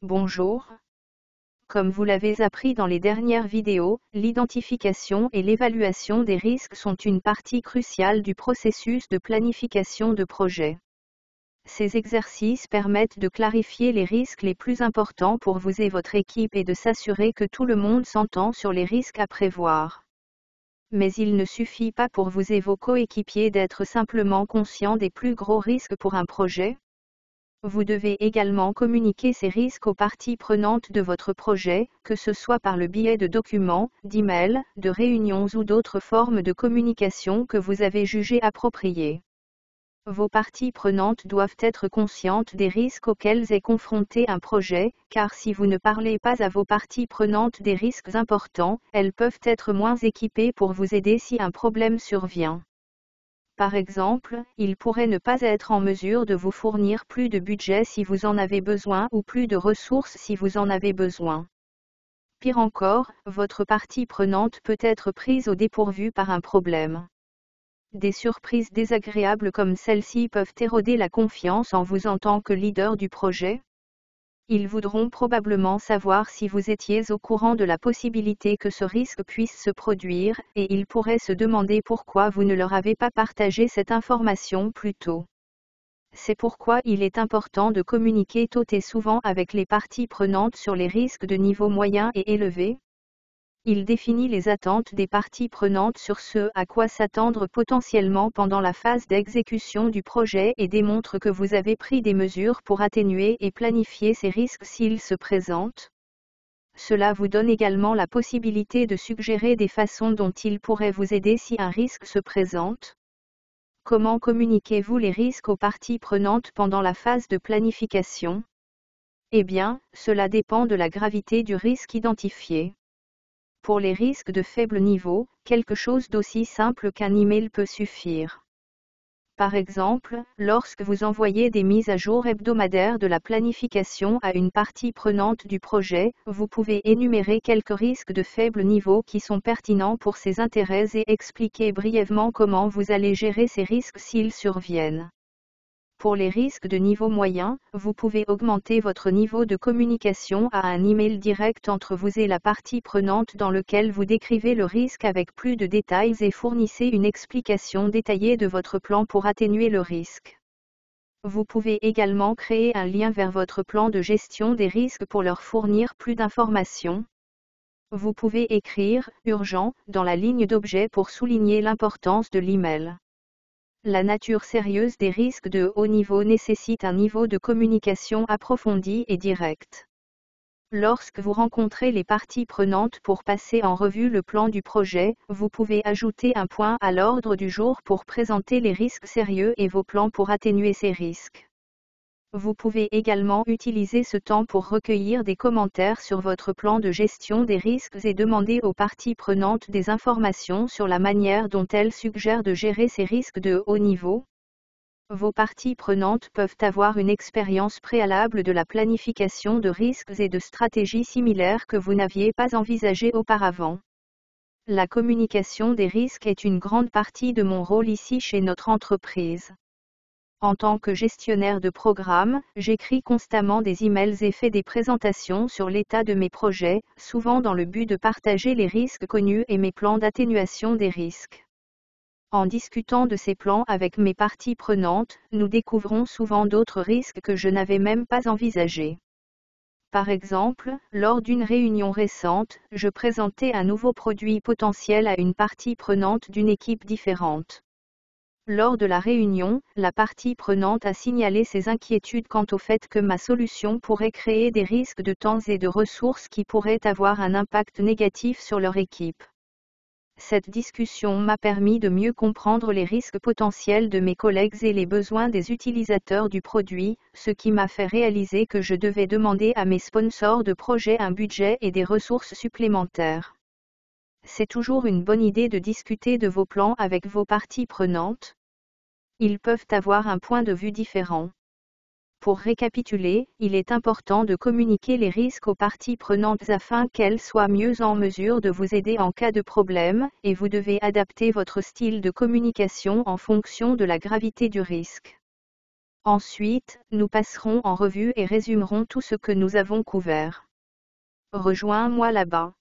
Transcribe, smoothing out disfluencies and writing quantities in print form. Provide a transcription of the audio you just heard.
Bonjour. Comme vous l'avez appris dans les dernières vidéos, l'identification et l'évaluation des risques sont une partie cruciale du processus de planification de projet. Ces exercices permettent de clarifier les risques les plus importants pour vous et votre équipe et de s'assurer que tout le monde s'entend sur les risques à prévoir. Mais il ne suffit pas pour vous et vos coéquipiers d'être simplement conscients des plus gros risques pour un projet. Vous devez également communiquer ces risques aux parties prenantes de votre projet, que ce soit par le biais de documents, d'emails, de réunions ou d'autres formes de communication que vous avez jugées appropriées. Vos parties prenantes doivent être conscientes des risques auxquels est confronté un projet, car si vous ne parlez pas à vos parties prenantes des risques importants, elles peuvent être moins équipées pour vous aider si un problème survient. Par exemple, ils pourraient ne pas être en mesure de vous fournir plus de budget si vous en avez besoin ou plus de ressources si vous en avez besoin. Pire encore, votre partie prenante peut être prise au dépourvu par un problème. Des surprises désagréables comme celle-ci peuvent éroder la confiance en vous en tant que leader du projet. Ils voudront probablement savoir si vous étiez au courant de la possibilité que ce risque puisse se produire, et ils pourraient se demander pourquoi vous ne leur avez pas partagé cette information plus tôt. C'est pourquoi il est important de communiquer tôt et souvent avec les parties prenantes sur les risques de niveau moyen et élevé. Il définit les attentes des parties prenantes sur ce à quoi s'attendre potentiellement pendant la phase d'exécution du projet et démontre que vous avez pris des mesures pour atténuer et planifier ces risques s'ils se présentent. Cela vous donne également la possibilité de suggérer des façons dont ils pourraient vous aider si un risque se présente. Comment communiquez-vous les risques aux parties prenantes pendant la phase de planification ? Eh bien, cela dépend de la gravité du risque identifié. Pour les risques de faible niveau, quelque chose d'aussi simple qu'un email peut suffire. Par exemple, lorsque vous envoyez des mises à jour hebdomadaires de la planification à une partie prenante du projet, vous pouvez énumérer quelques risques de faible niveau qui sont pertinents pour ses intérêts et expliquer brièvement comment vous allez gérer ces risques s'ils surviennent. Pour les risques de niveau moyen, vous pouvez augmenter votre niveau de communication à un email direct entre vous et la partie prenante dans lequel vous décrivez le risque avec plus de détails et fournissez une explication détaillée de votre plan pour atténuer le risque. Vous pouvez également créer un lien vers votre plan de gestion des risques pour leur fournir plus d'informations. Vous pouvez écrire « urgent » dans la ligne d'objet pour souligner l'importance de l'email. La nature sérieuse des risques de haut niveau nécessite un niveau de communication approfondi et direct. Lorsque vous rencontrez les parties prenantes pour passer en revue le plan du projet, vous pouvez ajouter un point à l'ordre du jour pour présenter les risques sérieux et vos plans pour atténuer ces risques. Vous pouvez également utiliser ce temps pour recueillir des commentaires sur votre plan de gestion des risques et demander aux parties prenantes des informations sur la manière dont elles suggèrent de gérer ces risques de haut niveau. Vos parties prenantes peuvent avoir une expérience préalable de la planification de risques et de stratégies similaires que vous n'aviez pas envisagées auparavant. La communication des risques est une grande partie de mon rôle ici chez notre entreprise. En tant que gestionnaire de programme, j'écris constamment des emails et fais des présentations sur l'état de mes projets, souvent dans le but de partager les risques connus et mes plans d'atténuation des risques. En discutant de ces plans avec mes parties prenantes, nous découvrons souvent d'autres risques que je n'avais même pas envisagés. Par exemple, lors d'une réunion récente, je présentais un nouveau produit potentiel à une partie prenante d'une équipe différente. Lors de la réunion, la partie prenante a signalé ses inquiétudes quant au fait que ma solution pourrait créer des risques de temps et de ressources qui pourraient avoir un impact négatif sur leur équipe. Cette discussion m'a permis de mieux comprendre les risques potentiels de mes collègues et les besoins des utilisateurs du produit, ce qui m'a fait réaliser que je devais demander à mes sponsors de projet un budget et des ressources supplémentaires. C'est toujours une bonne idée de discuter de vos plans avec vos parties prenantes. Ils peuvent avoir un point de vue différent. Pour récapituler, il est important de communiquer les risques aux parties prenantes afin qu'elles soient mieux en mesure de vous aider en cas de problème, et vous devez adapter votre style de communication en fonction de la gravité du risque. Ensuite, nous passerons en revue et résumerons tout ce que nous avons couvert. Rejoins-moi là-bas.